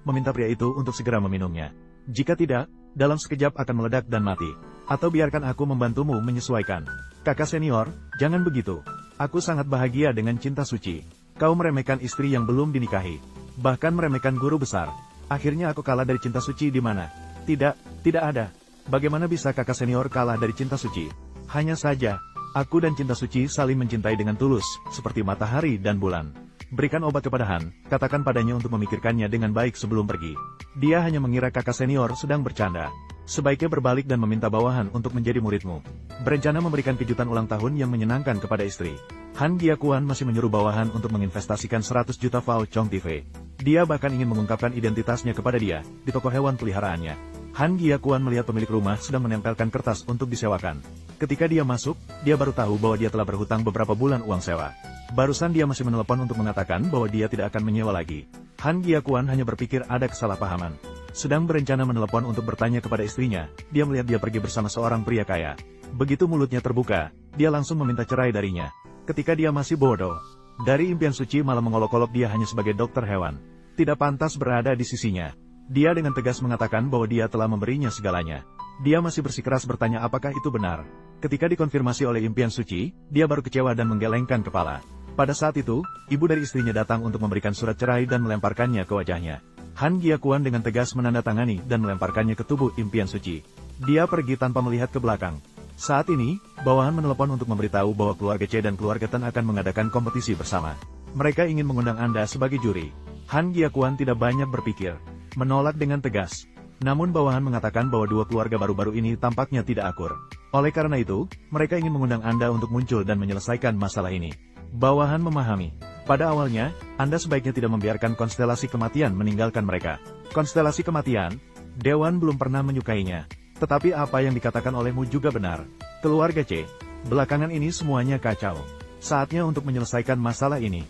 meminta pria itu untuk segera meminumnya. Jika tidak, dalam sekejap akan meledak dan mati. Atau biarkan aku membantumu menyesuaikan. Kakak senior, jangan begitu. Aku sangat bahagia dengan cinta suci. Kau meremehkan istri yang belum dinikahi. Bahkan meremehkan guru besar. Akhirnya aku kalah dari cinta suci di mana? Tidak, tidak ada. Bagaimana bisa kakak senior kalah dari cinta suci? Hanya saja, aku dan cinta suci saling mencintai dengan tulus, seperti matahari dan bulan. Berikan obat kepada Han, katakan padanya untuk memikirkannya dengan baik sebelum pergi. Dia hanya mengira kakak senior sedang bercanda. Sebaiknya berbalik dan meminta bawahan untuk menjadi muridmu. Berencana memberikan kejutan ulang tahun yang menyenangkan kepada istri. Han Giakuan masih menyuruh bawahan untuk menginvestasikan 100 juta Fao Chong TV. Dia bahkan ingin mengungkapkan identitasnya kepada dia, di toko hewan peliharaannya. Han Giakuan melihat pemilik rumah sedang menempelkan kertas untuk disewakan. Ketika dia masuk, dia baru tahu bahwa dia telah berhutang beberapa bulan uang sewa. Barusan dia masih menelepon untuk mengatakan bahwa dia tidak akan menyewa lagi. Han Giakuan hanya berpikir ada kesalahpahaman. Sedang berencana menelepon untuk bertanya kepada istrinya, dia melihat dia pergi bersama seorang pria kaya. Begitu mulutnya terbuka, dia langsung meminta cerai darinya. Ketika dia masih bodoh, dari impian suci malah mengolok-olok dia hanya sebagai dokter hewan. Tidak pantas berada di sisinya. Dia dengan tegas mengatakan bahwa dia telah memberinya segalanya. Dia masih bersikeras bertanya apakah itu benar. Ketika dikonfirmasi oleh impian suci, dia baru kecewa dan menggelengkan kepala. Pada saat itu, ibu dari istrinya datang untuk memberikan surat cerai dan melemparkannya ke wajahnya. Han Giakuan dengan tegas menandatangani dan melemparkannya ke tubuh impian suci. Dia pergi tanpa melihat ke belakang. Saat ini, bawahan menelepon untuk memberitahu bahwa keluarga C dan keluarga Tan akan mengadakan kompetisi bersama. Mereka ingin mengundang Anda sebagai juri. Han Giakuan tidak banyak berpikir, menolak dengan tegas. Namun bawahan mengatakan bahwa dua keluarga baru-baru ini tampaknya tidak akur. Oleh karena itu, mereka ingin mengundang Anda untuk muncul dan menyelesaikan masalah ini. Bawahan memahami. Pada awalnya, Anda sebaiknya tidak membiarkan konstelasi kematian meninggalkan mereka. Konstelasi kematian, Dewan belum pernah menyukainya. Tetapi apa yang dikatakan olehmu juga benar. Keluarga C, belakangan ini semuanya kacau. Saatnya untuk menyelesaikan masalah ini.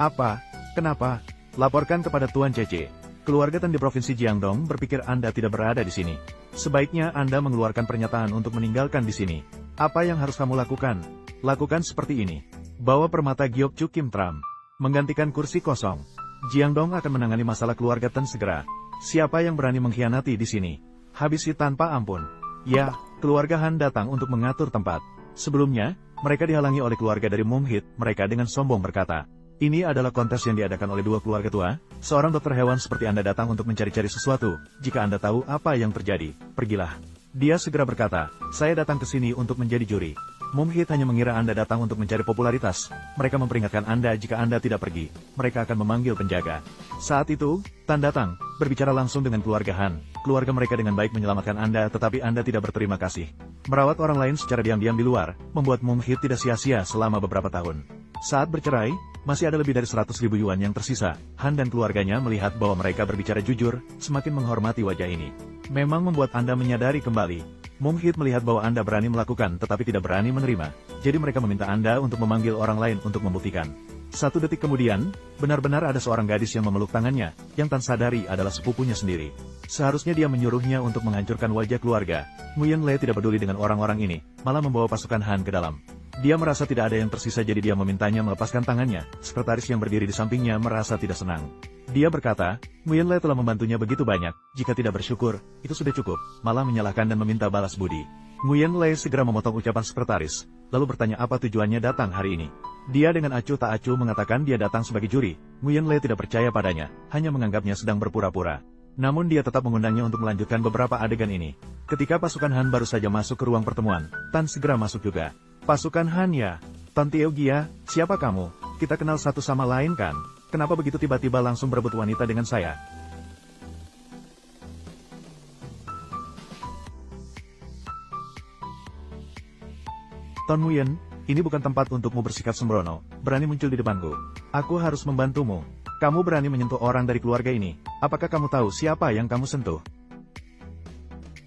Apa? Kenapa? Laporkan kepada Tuan Cece. Keluarga Tan di Provinsi Jiangdong berpikir Anda tidak berada di sini. Sebaiknya Anda mengeluarkan pernyataan untuk meninggalkan di sini. Apa yang harus kamu lakukan? Lakukan seperti ini. Bawa permata Gyokchu Kim Tram. Menggantikan kursi kosong. Jiangdong akan menangani masalah keluarga Tan segera. Siapa yang berani mengkhianati di sini? Habisi tanpa ampun. Ya, keluarga Han datang untuk mengatur tempat. Sebelumnya, mereka dihalangi oleh keluarga dari Mumhit. Mereka dengan sombong berkata, ini adalah kontes yang diadakan oleh dua keluarga tua. Seorang dokter hewan seperti Anda datang untuk mencari-cari sesuatu. Jika Anda tahu apa yang terjadi, pergilah. Dia segera berkata, saya datang ke sini untuk menjadi juri. Mumhit hanya mengira Anda datang untuk mencari popularitas. Mereka memperingatkan Anda jika Anda tidak pergi. Mereka akan memanggil penjaga. Saat itu, Tan datang, berbicara langsung dengan keluarga Han. Keluarga mereka dengan baik menyelamatkan Anda, tetapi Anda tidak berterima kasih. Merawat orang lain secara diam-diam di luar, membuat Mumhit tidak sia-sia selama beberapa tahun. Saat bercerai, masih ada lebih dari 100.000 yuan yang tersisa. Han dan keluarganya melihat bahwa mereka berbicara jujur, semakin menghormati wajah ini. Memang membuat Anda menyadari kembali. Mumhit melihat bahwa Anda berani melakukan tetapi tidak berani menerima. Jadi mereka meminta Anda untuk memanggil orang lain untuk membuktikan. 1 detik kemudian, benar-benar ada seorang gadis yang memeluk tangannya, yang Tan sadari adalah sepupunya sendiri. Seharusnya dia menyuruhnya untuk menghancurkan wajah keluarga. Nguyen Le tidak peduli dengan orang-orang ini, malah membawa pasukan Han ke dalam. Dia merasa tidak ada yang tersisa jadi dia memintanya melepaskan tangannya. Sekretaris yang berdiri di sampingnya merasa tidak senang. Dia berkata, Nguyen Le telah membantunya begitu banyak, jika tidak bersyukur, itu sudah cukup, malah menyalahkan dan meminta balas budi. Nguyen Le segera memotong ucapan sekretaris, lalu bertanya apa tujuannya datang hari ini. Dia dengan acuh tak acuh mengatakan dia datang sebagai juri. Nguyen Le tidak percaya padanya, hanya menganggapnya sedang berpura-pura. Namun dia tetap mengundangnya untuk melanjutkan beberapa adegan ini. Ketika pasukan Han baru saja masuk ke ruang pertemuan, Tan segera masuk juga. Pasukan Han ya? Tan Tiogia, siapa kamu? Kita kenal satu sama lain kan? Kenapa begitu tiba-tiba langsung berebut wanita dengan saya? Ton Nguyen, ini bukan tempat untukmu bersikap sembrono, berani muncul di depanku. Aku harus membantumu. Kamu berani menyentuh orang dari keluarga ini. Apakah kamu tahu siapa yang kamu sentuh?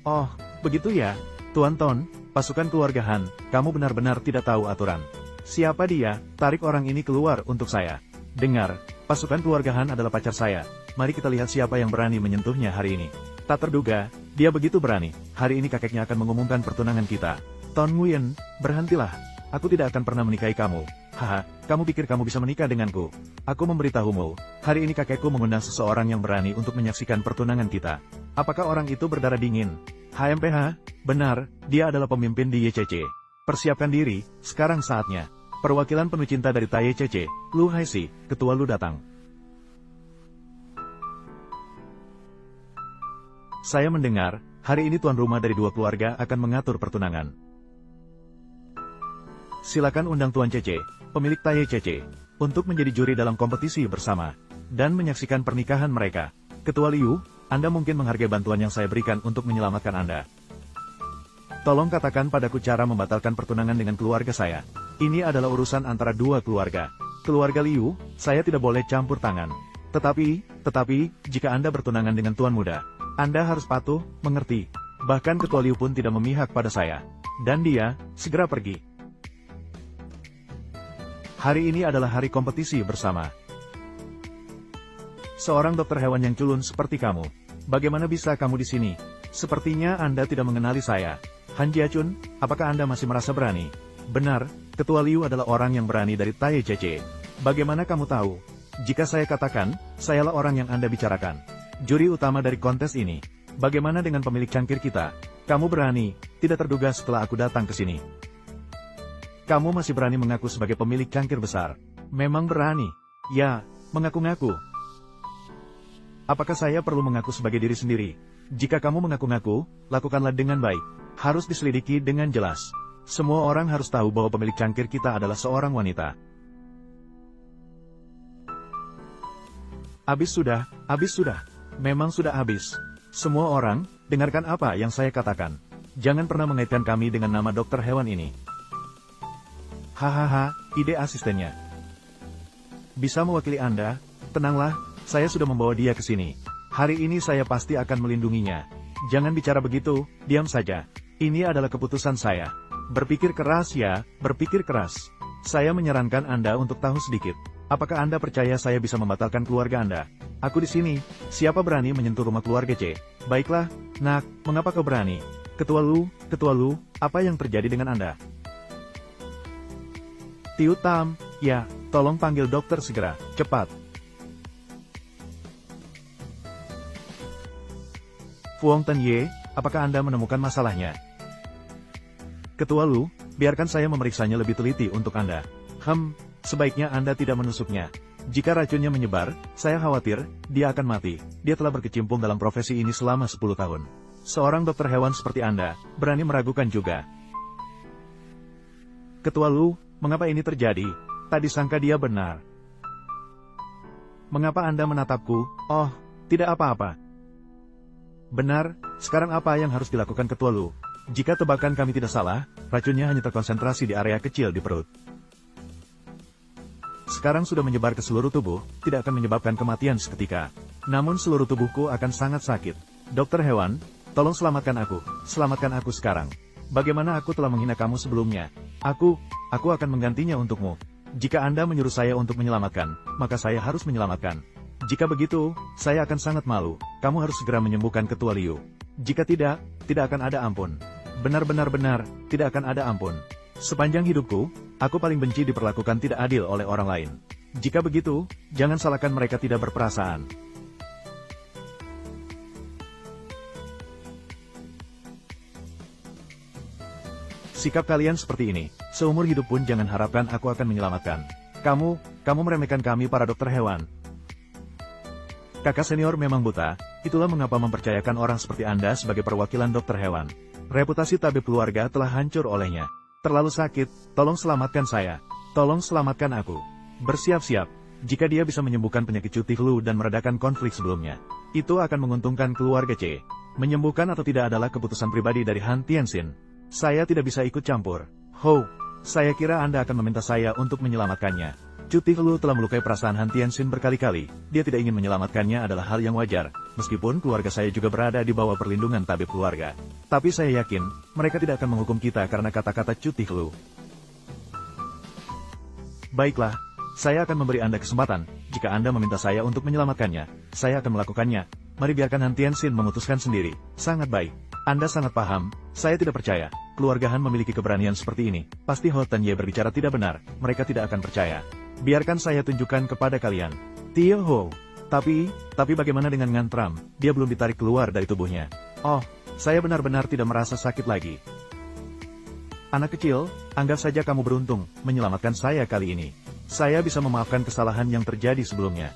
Oh, begitu ya, Tuan Ton, pasukan keluarga Han, kamu benar-benar tidak tahu aturan. Siapa dia? Tarik orang ini keluar untuk saya. Dengar, pasukan keluarga Han adalah pacar saya. Mari kita lihat siapa yang berani menyentuhnya hari ini. Tak terduga, dia begitu berani. Hari ini kakeknya akan mengumumkan pertunangan kita. Ton Nguyen, berhentilah. Aku tidak akan pernah menikahi kamu. Haha, kamu pikir kamu bisa menikah denganku? Aku memberitahumu, hari ini kakekku mengundang seseorang yang berani untuk menyaksikan pertunangan kita. Apakah orang itu berdarah dingin? HMPH, benar, dia adalah pemimpin di YCC. Persiapkan diri, sekarang saatnya. Perwakilan penuh cinta dari YCC, Lu Haixi, ketua Lu datang. Saya mendengar, hari ini tuan rumah dari dua keluarga akan mengatur pertunangan. Silakan undang Tuan Cece, pemilik YCC, untuk menjadi juri dalam kompetisi bersama, dan menyaksikan pernikahan mereka. Ketua Liu, Anda mungkin menghargai bantuan yang saya berikan untuk menyelamatkan Anda. Tolong katakan padaku cara membatalkan pertunangan dengan keluarga saya. Ini adalah urusan antara dua keluarga. Keluarga Liu, saya tidak boleh campur tangan. Tetapi, jika Anda bertunangan dengan tuan muda, Anda harus patuh, mengerti. Bahkan Ketua Liu pun tidak memihak pada saya. Dan dia, segera pergi. Hari ini adalah hari kompetisi bersama. Seorang dokter hewan yang culun seperti kamu. Bagaimana bisa kamu di sini? Sepertinya Anda tidak mengenali saya. Han Jiachun, apakah Anda masih merasa berani? Benar, Ketua Liu adalah orang yang berani dari YCC. Bagaimana kamu tahu? Jika saya katakan, sayalah orang yang Anda bicarakan. Juri utama dari kontes ini. Bagaimana dengan pemilik cangkir kita? Kamu berani, tidak terduga setelah aku datang ke sini. Kamu masih berani mengaku sebagai pemilik cangkir besar. Memang berani. Ya, mengaku-ngaku. Apakah saya perlu mengaku sebagai diri sendiri? Jika kamu mengaku-ngaku, lakukanlah dengan baik. Harus diselidiki dengan jelas. Semua orang harus tahu bahwa pemilik cangkir kita adalah seorang wanita. Habis sudah. Memang sudah habis. Semua orang, dengarkan apa yang saya katakan. Jangan pernah mengaitkan kami dengan nama dokter hewan ini. Hahaha, ide asistennya. Bisa mewakili Anda? Tenanglah, saya sudah membawa dia ke sini. Hari ini saya pasti akan melindunginya. Jangan bicara begitu, diam saja. Ini adalah keputusan saya. Berpikir keras ya, berpikir keras. Saya menyarankan Anda untuk tahu sedikit. Apakah Anda percaya saya bisa membatalkan keluarga Anda? Aku di sini, siapa berani menyentuh rumah keluarga C? Baiklah, nak, mengapa kau berani? Ketua Lu, apa yang terjadi dengan Anda? Tiu Tam, ya, tolong panggil dokter segera, cepat. Fuong Tenye, apakah Anda menemukan masalahnya? Ketua Lu, biarkan saya memeriksanya lebih teliti untuk Anda. Sebaiknya Anda tidak menusuknya. Jika racunnya menyebar, saya khawatir, dia akan mati. Dia telah berkecimpung dalam profesi ini selama 10 tahun. Seorang dokter hewan seperti Anda, berani meragukan juga. Ketua Lu, mengapa ini terjadi? Tadi sangka dia benar. Mengapa Anda menatapku? Oh, tidak apa-apa. Benar, sekarang apa yang harus dilakukan Ketua Lu? Jika tebakan kami tidak salah, racunnya hanya terkonsentrasi di area kecil di perut. Sekarang sudah menyebar ke seluruh tubuh, tidak akan menyebabkan kematian seketika. Namun seluruh tubuhku akan sangat sakit. Dokter hewan, tolong selamatkan aku sekarang. Bagaimana aku telah menghina kamu sebelumnya? Aku akan menggantinya untukmu. Jika Anda menyuruh saya untuk menyelamatkan, maka saya harus menyelamatkan. Jika begitu, saya akan sangat malu. Kamu harus segera menyembuhkan Ketua Liu. Jika tidak akan ada ampun. Benar-benar, tidak akan ada ampun. Sepanjang hidupku, aku paling benci diperlakukan tidak adil oleh orang lain. Jika begitu, jangan salahkan mereka tidak berperasaan. Sikap kalian seperti ini, seumur hidup pun jangan harapkan aku akan menyelamatkan. Kamu meremehkan kami para dokter hewan. Kakak senior memang buta, itulah mengapa mempercayakan orang seperti Anda sebagai perwakilan dokter hewan. Reputasi tabib keluarga telah hancur olehnya. Terlalu sakit, tolong selamatkan saya. Tolong selamatkan aku. Bersiap-siap, jika dia bisa menyembuhkan penyakit cuti flu dan meredakan konflik sebelumnya. Itu akan menguntungkan keluarga C. Menyembuhkan atau tidak adalah keputusan pribadi dari Han Tianxin. Saya tidak bisa ikut campur. Saya kira Anda akan meminta saya untuk menyelamatkannya. Cuti flu telah melukai perasaan Han Tianxin berkali-kali. Dia tidak ingin menyelamatkannya adalah hal yang wajar, meskipun keluarga saya juga berada di bawah perlindungan tabib keluarga. Tapi saya yakin, mereka tidak akan menghukum kita karena kata-kata cuti flu. Baiklah, saya akan memberi Anda kesempatan. Jika Anda meminta saya untuk menyelamatkannya, saya akan melakukannya. Mari biarkan Han Tianxin memutuskan sendiri. Sangat baik. Anda sangat paham, saya tidak percaya. keluarga Han memiliki keberanian seperti ini. Pasti Ho Tanye berbicara tidak benar, mereka tidak akan percaya. Biarkan saya tunjukkan kepada kalian. Tio Ho. Tapi bagaimana dengan Ngantram? Dia belum ditarik keluar dari tubuhnya. Oh, saya benar-benar tidak merasa sakit lagi. Anak kecil, anggap saja kamu beruntung menyelamatkan saya kali ini. Saya bisa memaafkan kesalahan yang terjadi sebelumnya.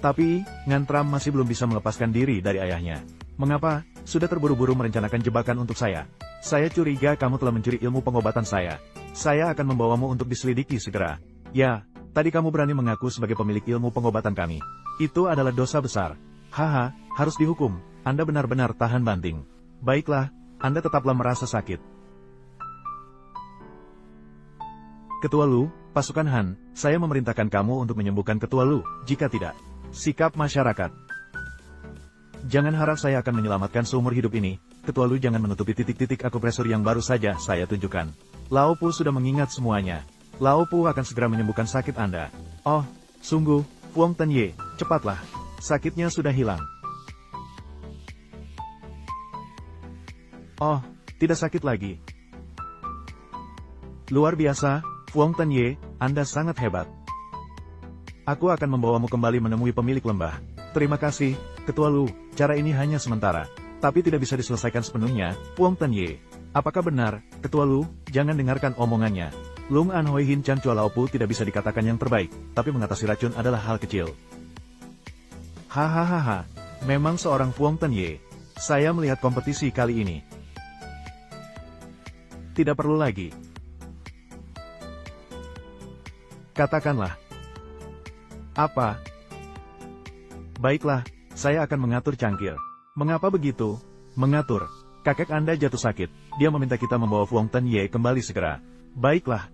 Tapi, Ngantram masih belum bisa melepaskan diri dari ayahnya. Mengapa? Sudah terburu-buru merencanakan jebakan untuk saya. Saya curiga kamu telah mencuri ilmu pengobatan saya. Saya akan membawamu untuk diselidiki segera. Ya, tadi kamu berani mengaku sebagai pemilik ilmu pengobatan kami. Itu adalah dosa besar. Haha, harus dihukum. Anda benar-benar tahan banting. Baiklah, Anda tetaplah merasa sakit. Ketua Lu, pasukan Han, saya memerintahkan kamu untuk menyembuhkan Ketua Lu, jika tidak. Sikap masyarakat. Jangan harap saya akan menyelamatkan seumur hidup ini. Ketua Lu jangan menutupi titik-titik akupresur yang baru saja saya tunjukkan. Lao Pu sudah mengingat semuanya. Lao Pu akan segera menyembuhkan sakit Anda. Oh, sungguh, Fuang Tanye, cepatlah. Sakitnya sudah hilang. Oh, tidak sakit lagi. Luar biasa, Fuang Tanye, Anda sangat hebat. Aku akan membawamu kembali menemui pemilik lembah. Terima kasih, Ketua Lu, cara ini hanya sementara. Tapi tidak bisa diselesaikan sepenuhnya, Fuang Tanye. Apakah benar, Ketua Lu, jangan dengarkan omongannya. Lung An Hoi Hin Chan Chua Lao Pu tidak bisa dikatakan yang terbaik, tapi mengatasi racun adalah hal kecil. Hahaha, memang seorang Fuang Tanye. Saya melihat kompetisi kali ini. Tidak perlu lagi. Katakanlah. Apa? Baiklah, saya akan mengatur cangkir. Mengapa begitu? Mengatur. Kakek Anda jatuh sakit. Dia meminta kita membawa Fuang Tanye kembali segera. Baiklah.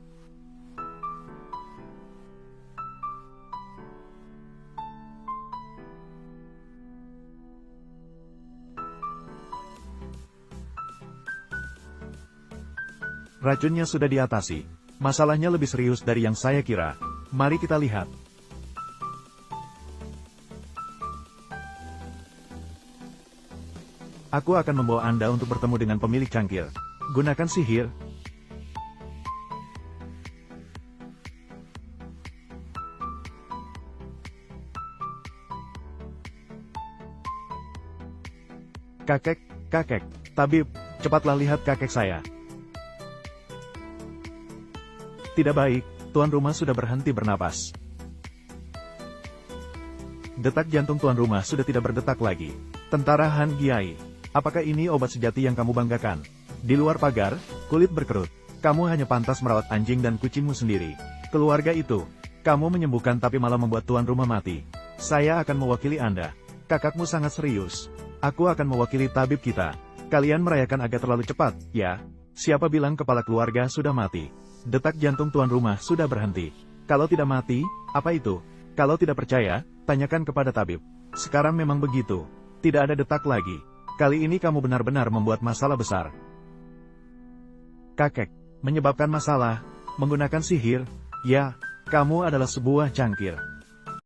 Racunnya sudah diatasi. Masalahnya lebih serius dari yang saya kira. Mari kita lihat. Aku akan membawa Anda untuk bertemu dengan pemilik cangkir. Gunakan sihir. Kakek, tabib, cepatlah lihat kakek saya. Tidak baik, tuan rumah sudah berhenti bernapas. Detak jantung tuan rumah sudah tidak berdetak lagi. Tentara Han Giai. Apakah ini obat sejati yang kamu banggakan? Di luar pagar, kulit berkerut. Kamu hanya pantas merawat anjing dan kucingmu sendiri. Keluarga itu, kamu menyembuhkan tapi malah membuat tuan rumah mati. Saya akan mewakili Anda. Kakakmu sangat serius. Aku akan mewakili tabib kita. Kalian merayakan agak terlalu cepat, ya? Siapa bilang kepala keluarga sudah mati? Detak jantung tuan rumah sudah berhenti. Kalau tidak mati, apa itu? Kalau tidak percaya, tanyakan kepada tabib. Sekarang memang begitu. Tidak ada detak lagi. Kali ini kamu benar-benar membuat masalah besar. Kakek, menyebabkan masalah, menggunakan sihir, ya, kamu adalah sebuah cangkir.